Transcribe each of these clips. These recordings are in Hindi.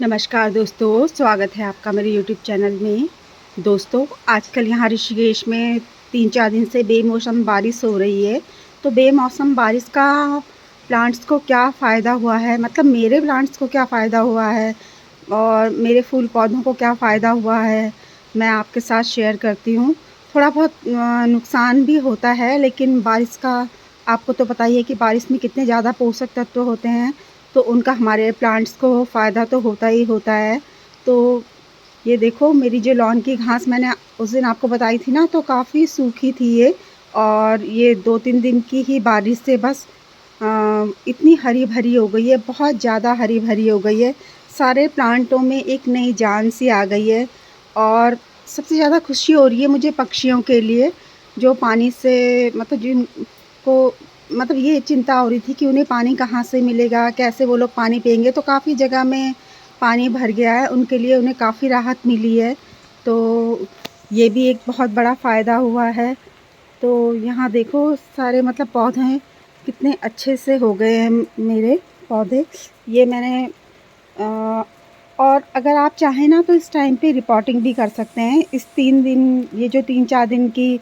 नमस्कार दोस्तों, स्वागत है आपका मेरे यूट्यूब चैनल में। दोस्तों, आजकल यहाँ ऋषिकेश में 3-4 दिन से बेमौसम बारिश हो रही है। तो बेमौसम बारिश का प्लांट्स को क्या फ़ायदा हुआ है, मतलब मेरे प्लांट्स को क्या फ़ायदा हुआ है और मेरे फूल पौधों को क्या फ़ायदा हुआ है, मैं आपके साथ शेयर करती हूँ। थोड़ा बहुत नुकसान भी होता है, लेकिन बारिश का आपको तो पता ही है कि बारिश में कितने ज़्यादा पोषक तत्व होते हैं, तो उनका हमारे प्लांट्स को फ़ायदा तो होता ही होता है। तो ये देखो, मेरी जो लॉन की घास मैंने उस दिन आपको बताई थी ना, तो काफ़ी सूखी थी ये, और ये 2-3 दिन की ही बारिश से बस इतनी हरी भरी हो गई है, बहुत ज़्यादा हरी भरी हो गई है। सारे प्लांटों में एक नई जान सी आ गई है। और सबसे ज़्यादा खुशी हो रही है मुझे पक्षियों के लिए, जो पानी से मतलब जिनको मतलब ये चिंता हो रही थी कि उन्हें पानी कहाँ से मिलेगा, कैसे वो लोग पानी पिएँगे। तो काफ़ी जगह में पानी भर गया है, उनके लिए उन्हें काफ़ी राहत मिली है। तो ये भी एक बहुत बड़ा फ़ायदा हुआ है। तो यहाँ देखो, सारे मतलब पौधे कितने अच्छे से हो गए हैं मेरे पौधे। ये मैंने अ, और अगर आप चाहें ना तो इस टाइम पे रिपोर्टिंग भी कर सकते हैं। इस 3 दिन, ये जो 3-4 दिन की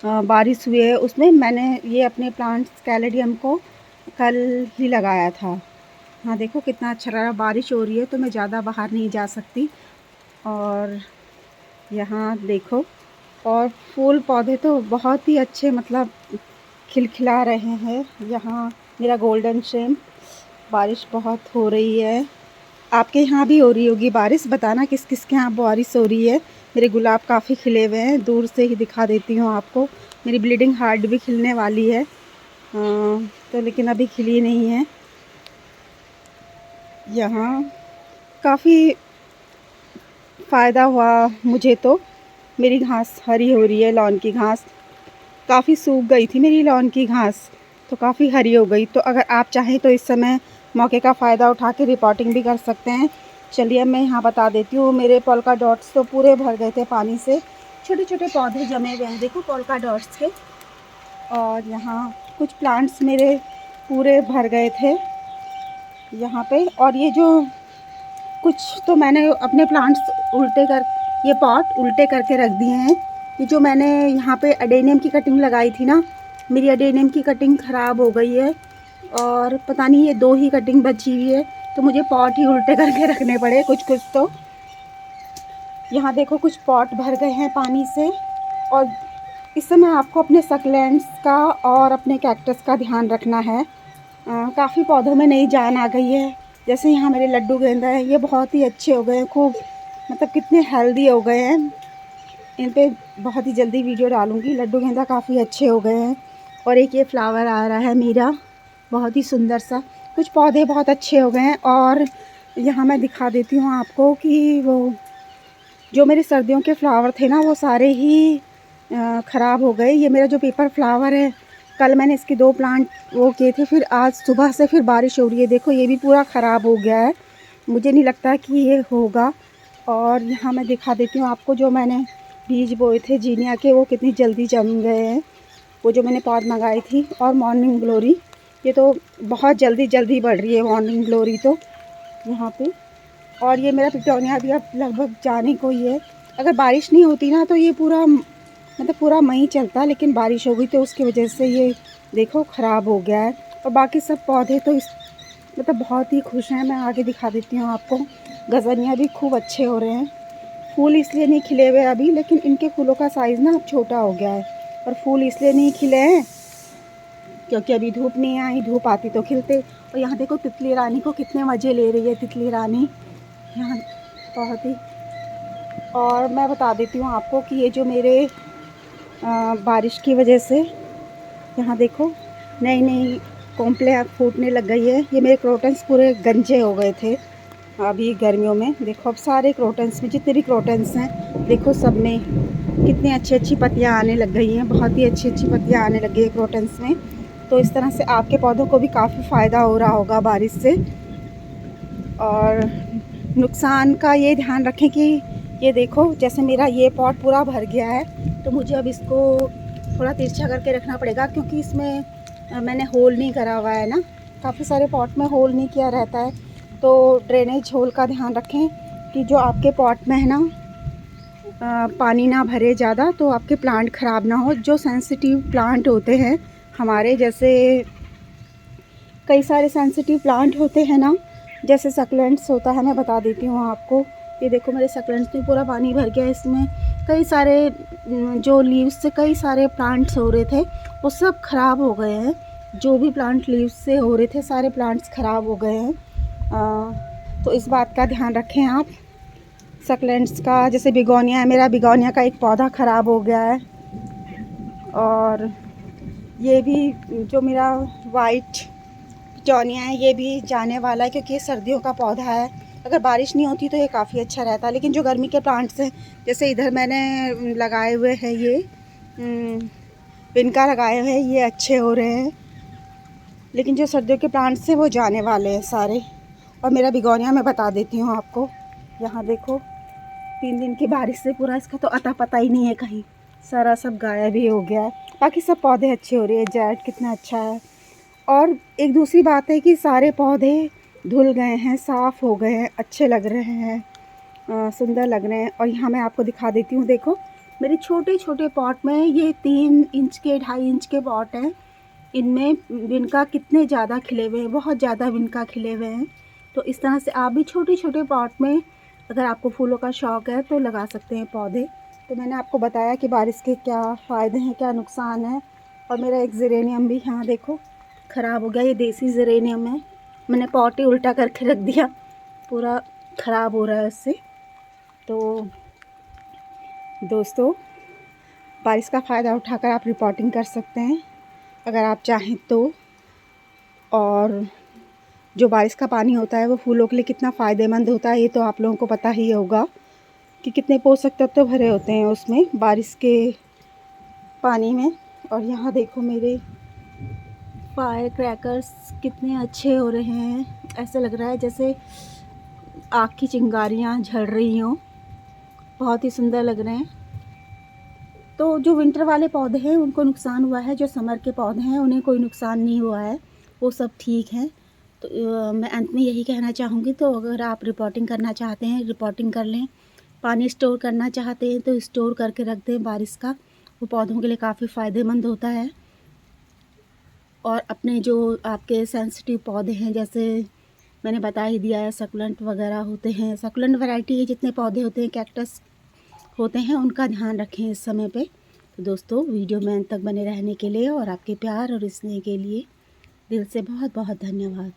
बारिश हुई है, उसमें मैंने ये अपने प्लांट्स कैलेडियम को कल ही लगाया था। हाँ देखो, कितना अच्छा लग रहा है। बारिश हो रही है तो मैं ज़्यादा बाहर नहीं जा सकती। और यहाँ देखो, और फूल पौधे तो बहुत ही अच्छे मतलब खिलखिला रहे हैं। यहाँ मेरा गोल्डन शेम, बारिश बहुत हो रही है। आपके यहाँ भी हो रही होगी बारिश, बताना किस किस के यहाँ बारिश हो रही है। मेरे गुलाब काफ़ी खिले हुए हैं, दूर से ही दिखा देती हूँ आपको। मेरी ब्लीडिंग हार्ट भी खिलने वाली है, तो लेकिन अभी खिली नहीं है। यहाँ काफ़ी फ़ायदा हुआ मुझे तो। मेरी घास हरी हो रही है, लॉन की घास काफ़ी सूख गई थी, मेरी लॉन की घास तो काफ़ी हरी हो गई। तो अगर आप चाहें तो इस समय मौके का फ़ायदा उठा के रिपोर्टिंग भी कर सकते हैं। चलिए अब मैं यहाँ बता देती हूँ। मेरे पोल्का डॉट्स तो पूरे भर गए थे पानी से, छोटे छोटे पौधे जमे हुए हैं देखो पोल्का डॉट्स के। और यहाँ कुछ प्लांट्स मेरे पूरे भर गए थे यहाँ पे। और ये जो कुछ तो मैंने अपने प्लांट्स उल्टे कर, ये पॉट उल्टे करके रख दिए हैं। ये जो मैंने यहाँ पे अडेनियम की कटिंग लगाई थी ना, मेरी अडेनियम की कटिंग ख़राब हो गई है, और पता नहीं ये 2 ही कटिंग बची हुई है, तो मुझे पॉट ही उल्टे करके रखने पड़े कुछ कुछ तो। यहाँ देखो, कुछ पॉट भर गए हैं पानी से। और इस समय आपको अपने सक्लेंट्स का और अपने कैक्टस का ध्यान रखना है। काफ़ी पौधों में नई जान आ गई है। जैसे यहाँ मेरे लड्डू गेंदा है, ये बहुत ही अच्छे हो गए हैं, खूब मतलब कितने हेल्दी हो गए हैं। इन पे बहुत ही जल्दी वीडियो डालूँगी। लड्डू गेंदा काफ़ी अच्छे हो गए हैं। और एक ये फ्लावर आ रहा है मेरा, बहुत ही सुंदर सा। कुछ पौधे बहुत अच्छे हो गए हैं। और यहाँ मैं दिखा देती हूँ आपको कि वो जो मेरे सर्दियों के फ्लावर थे ना, वो सारे ही ख़राब हो गए। ये मेरा जो पेपर फ्लावर है, कल मैंने इसके 2 प्लांट वो किए थे, फिर आज सुबह से फिर बारिश हो रही है। देखो, ये भी पूरा ख़राब हो गया है, मुझे नहीं लगता कि ये होगा। और यहाँ मैं दिखा देती हूँ आपको, जो मैंने बीज बोए थे जीनिया के, वो कितनी जल्दी जम गए हैं। वो जो मैंने पौध मंगाई थी। और मॉर्निंग ग्लोरी, ये तो बहुत जल्दी जल्दी बढ़ रही है मॉर्निंग ग्लोरी तो यहाँ पे। और ये मेरा पिटोनिया भी अब लगभग जाने को ही है। अगर बारिश नहीं होती ना, तो ये पूरा मतलब पूरा मई चलता, लेकिन बारिश हो गई तो उसकी वजह से ये देखो ख़राब हो गया है। और बाकी सब पौधे तो इस मतलब बहुत ही खुश हैं। मैं आगे दिखा देती हूँ आपको। गज़निया भी खूब अच्छे हो रहे हैं। फूल इसलिए नहीं खिले हुए अभी, लेकिन इनके फूलों का साइज़ ना अब छोटा हो गया है। और फूल इसलिए नहीं खिले हैं क्योंकि अभी धूप नहीं आई, धूप आती तो खिलते। और यहाँ देखो, तितली रानी को कितने मज़े ले रही है तितली रानी यहाँ, बहुत ही। और मैं बता देती हूँ आपको कि ये जो मेरे बारिश की वजह से यहाँ देखो नई नई कॉम्प्ले फूटने लग गई है। ये मेरे क्रोटन्स पूरे गंजे हो गए थे अभी गर्मियों में। देखो अब सारे क्रोटन्स में, जितने भी क्रोटन्स हैं देखो, सब में कितनी अच्छी अच्छी पत्तियाँ आने लग गई हैं। बहुत ही अच्छी अच्छी पत्तियाँ आने लग गई है क्रोटन्स में। तो इस तरह से आपके पौधों को भी काफ़ी फ़ायदा हो रहा होगा बारिश से। और नुकसान का ये ध्यान रखें कि ये देखो, जैसे मेरा ये पॉट पूरा भर गया है, तो मुझे अब इसको थोड़ा तिरछा करके रखना पड़ेगा, क्योंकि इसमें मैंने होल नहीं करा हुआ है ना। काफ़ी सारे पॉट में होल नहीं किया रहता है, तो ड्रेनेज होल का ध्यान रखें कि जो आपके पॉट में है ना पानी ना भरे ज़्यादा, तो आपके प्लांट ख़राब ना हो। जो सेंसिटिव प्लांट होते हैं हमारे, जैसे कई सारे सेंसिटिव प्लांट होते हैं ना, जैसे सक्लेंट्स होता है, मैं बता देती हूँ आपको। ये देखो मेरे सक्लेंट्स में पूरा पानी भर गया। इसमें कई सारे जो लीव्स से कई सारे प्लांट्स हो रहे थे वो सब ख़राब हो गए हैं। जो भी प्लांट लीव्स से हो रहे थे सारे प्लांट्स ख़राब हो गए हैं। तो इस बात का ध्यान रखें आप सक्लेंट्स का। जैसे बिगोनिया है, मेरा बिगोनिया का एक पौधा ख़राब हो गया है। और ये भी जो मेरा वाइट पिटोनिया है ये भी जाने वाला है, क्योंकि ये सर्दियों का पौधा है। अगर बारिश नहीं होती तो ये काफ़ी अच्छा रहता है। लेकिन जो गर्मी के प्लांट्स हैं, जैसे इधर मैंने लगाए हुए हैं ये पिनका लगाए हुए हैं, ये अच्छे हो रहे हैं। लेकिन जो सर्दियों के प्लांट्स हैं वो जाने वाले हैं सारे। और मेरा बिगोनिया मैं बता देती हूँ आपको, यहाँ देखो 3 दिन की बारिश से पूरा इसका तो अता पता ही नहीं है, कहीं सारा सब गायब ही हो गया है। बाकी सब पौधे अच्छे हो रहे हैं। जेड कितना अच्छा है। और एक दूसरी बात है कि सारे पौधे धुल गए हैं, साफ़ हो गए हैं, अच्छे लग रहे हैं, सुंदर लग रहे हैं। और यहाँ मैं आपको दिखा देती हूँ, देखो मेरे छोटे छोटे पॉट में, ये 3 इंच के 2.5 इंच के पॉट हैं, इनमें विनका कितने ज़्यादा खिले हुए हैं, बहुत ज़्यादा विनका खिले हुए हैं। तो इस तरह से आप भी छोटे छोटे पॉट में अगर आपको फूलों का शौक़ है तो लगा सकते हैं पौधे। तो मैंने आपको बताया कि बारिश के क्या फ़ायदे हैं, क्या नुकसान है। और मेरा एक ज़ेरेनियम भी यहाँ देखो ख़राब हो गया। ये देसी ज़ेरेनियम है, मैंने पॉट ही उल्टा करके रख दिया, पूरा ख़राब हो रहा है उससे। तो दोस्तों, बारिश का फ़ायदा उठाकर आप रिपोर्टिंग कर सकते हैं अगर आप चाहें तो। और जो बारिश का पानी होता है वो फूलों के लिए कितना फ़ायदेमंद होता है ये तो आप लोगों को पता ही होगा कि कितने पोषक तत्व भरे होते हैं उसमें, बारिश के पानी में। और यहाँ देखो मेरे फायर क्रैकर्स कितने अच्छे हो रहे हैं, ऐसे लग रहा है जैसे आग की चिंगारियाँ झड़ रही हों, बहुत ही सुंदर लग रहे हैं। तो जो विंटर वाले पौधे हैं उनको नुकसान हुआ है, जो समर के पौधे हैं उन्हें कोई नुकसान नहीं हुआ है, वो सब ठीक हैं। तो मैं अंत में यही कहना चाहूँगी, तो अगर आप रिपोर्टिंग करना चाहते हैं रिपोर्टिंग कर लें। पानी स्टोर करना चाहते हैं तो स्टोर करके रख दें बारिश का, वो पौधों के लिए काफ़ी फ़ायदेमंद होता है। और अपने जो आपके सेंसिटिव पौधे हैं, जैसे मैंने बता ही दिया है, सक्लेंट वगैरह होते हैं, सक्लेंट वैरायटी जितने पौधे होते हैं, कैक्टस होते हैं, उनका ध्यान रखें इस समय पे। तो दोस्तों, वीडियो में अंत तक बने रहने के लिए और आपके प्यार और स्नेह के लिए दिल से बहुत बहुत धन्यवाद।